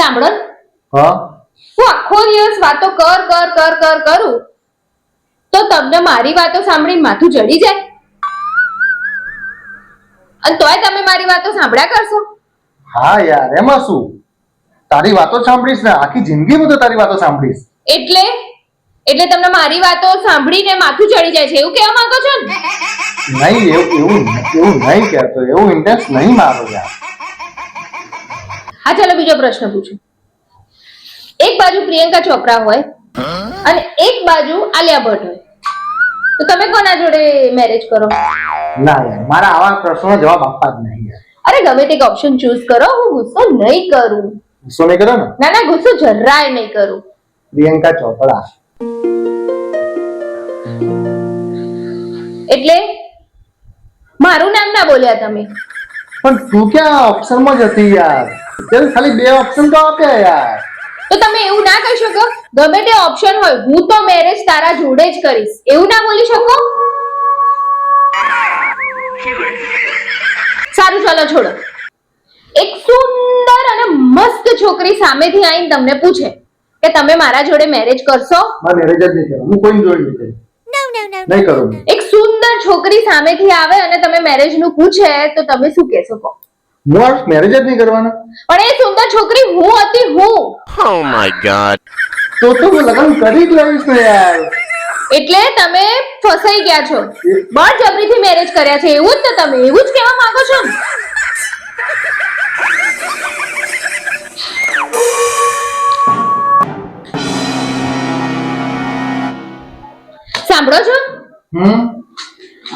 સાંભળો ને, હા હું આખો દિવસ વાતો કરું તો તમને મારી વાતો સાંભળીને માથું ચડી જાય અને તોય તમે મારી વાતો સાંભળ્યા કરશો? હા યાર, એમાં શું? તારી વાતો સાંભળીશ ને, આખી જિંદગી હું તો તારી વાતો સાંભળીશ. એટલે એટલે તમને મારી વાતો સાંભળીને માથું ચડી જાય છે એવું કહેવા માંગો છો ને? નહીં, એવું નહીં કહેતો, એવું ઇન્ટેન્સ નહીં મારો યાર. હા, ચાલો બીજો પ્રશ્ન પૂછું. એક બાજુ પ્રિયંકા ચોપરા હોય અને એક બાજુ આલિયા ભટ્ટ હોય, તો તમે કોના જોડે મેરેજ કરો? ના યાર, મારા આવા પ્રશ્નોનો જવાબ આપવા જ નહીં યાર. અરે ગમે તે ઓપ્શન ચૂઝ કરો, હું ગુસ્સો નહીં કરું. ગુસ્સો નહીં કરો ને? ના, ગુસ્સો જરાય નહીં કરું. પ્રિયંકા ચોપડા. એટલે મારું નામ ના બોલ્યા તમે? પણ તું ક્યાં ઓપ્શનમાં જ હતી યાર? ચાલ ખાલી 2 ઓપ્શન તો આપ્યા યાર. તો તમે એવું ના કહી શકો ગમે તે ઓપ્શન હોય હું તો મેરેજ તારા જોડે જ કરીશ, એવું ના બોલી શકો? સારું, ચાલો છોડો. એક સુંદર અને મસ્ત છોકરી સામેથી આવીને તમને પૂછે કે તમે મારા જોડે મેરેજ કરશો? મારે મેરેજ જ નહીં કરું, હું કોઈ જોડે નહીં કરું. નહીં કરું. એક સુંદર છોકરી સામેથી આવે અને તમે મેરેજ નું પૂછે તો તમે શું કહેશો? કહો. હું મેરેજ જ નહીં કરવાના. પણ એ સુંદર છોકરી હું હતી. Oh my god. તો હું લગ્ન કરી જ લઈશ ને યાર. એટલે તમે ફસાઈ ગયા છો, બળજબરીથી મેરેજ કર્યા છે, એવું જ ને? તમે એવું જ કહેવા માંગો છો ને? સાંભળો છો?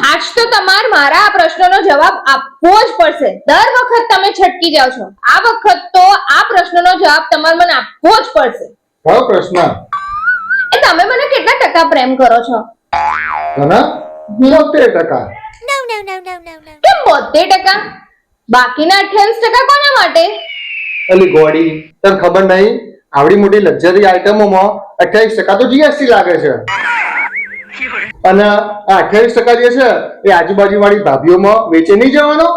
આજ તો તમારે મારા આ પ્રશ્નનો જવાબ આપવો જ પડશે. દર વખત તમે છટકી જાઓ છો, આ વખત તો આ પ્રશ્નનો જવાબ તમારે મને આપવો જ પડશે. કયો પ્રશ્ન? એ તમે મને કેટલા ટકા પ્રેમ કરો છો? તને 70%. કેમ 72%? બાકીના 28% કોના માટે? અલી ગોડી, તને ખબર નહીં? આવડી મોટી લક્ઝરી આઇટમોમાં 28% તો જીએસટી લાગે છે. અને આ 28% જે છે એ આજુબાજુ વાળી ભાભીઓમાં વેચે નહીં જવાનો.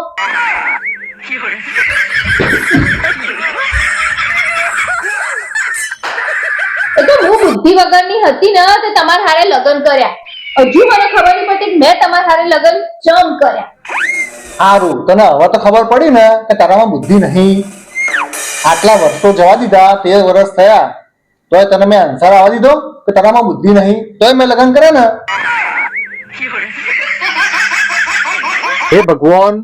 એ તો હું બુદ્ધિ વગરની હતી ને તે તમારા હારે લગ્ન કર્યા. હજુ મને ખબર નહીં પડતી મેં તમારા હારે લગ્ન ચમ કર્યા. સારું, તને હવે તો ખબર પડી ને કે તારામાં બુદ્ધિ નહીં. આટલા વર્ષો જવા દીધા, 13 વર્ષ થયા, તોય તને મેં આન્સર આવવા દીધો કે તારામાં બુદ્ધિ નહીં, તોય મેં લગ્ન કર્યા ને. હે ભગવાન,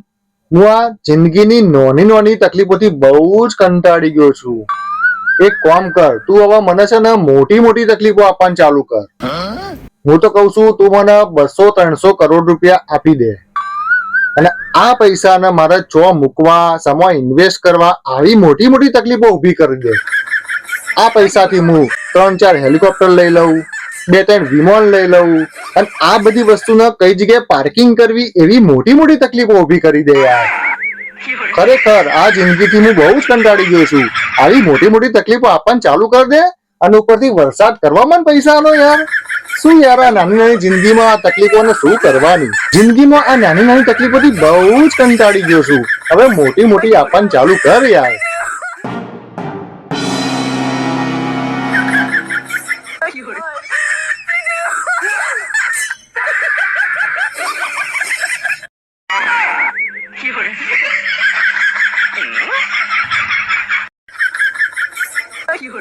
હું આ જિંદગીની નાની તકલીફોથી બહુ જ કંટાળી ગયો છું. એક કામ કર, તું હવે મને છે ને મોટી તકલીફો આપવાનું ચાલુ કર. હું તો કઉ છું તું મને 200-300 કરોડ રૂપિયા આપી દે અને આ પૈસાને મારે ચો મૂકવા, સમય ઇન્વેસ્ટ કરવા, આવી મોટી તકલીફો ઊભી કરી દે. આ પૈસાથી હું 3-4 હેલિકોપ્ટર લઈ લઉં, 2-3 વિમાન લઈ લઉં અને આ બધી વસ્તુને કઈ જગ્યાએ પાર્કિંગ કરવી એવી મોટી તકલીફો ઊભી કરી દે યાર. ખરેખર આ જિંદગીથી હું બહુ જ કંટાળી ગયો છું. આવી મોટી તકલીફો આપવાનું ચાલુ કરી દે અને ઉપરથી વરસાદ કરવામાં પૈસાનો યાર. શું યાર, આ નાની જિંદગીમાં આ તકલીફોને શું કરવાની? જિંદગીમાં આ નાની તકલીફોથી બહુ જ કંટાળી ગયો છું. હવે મોટી આપવાનું ચાલુ કર યાર. You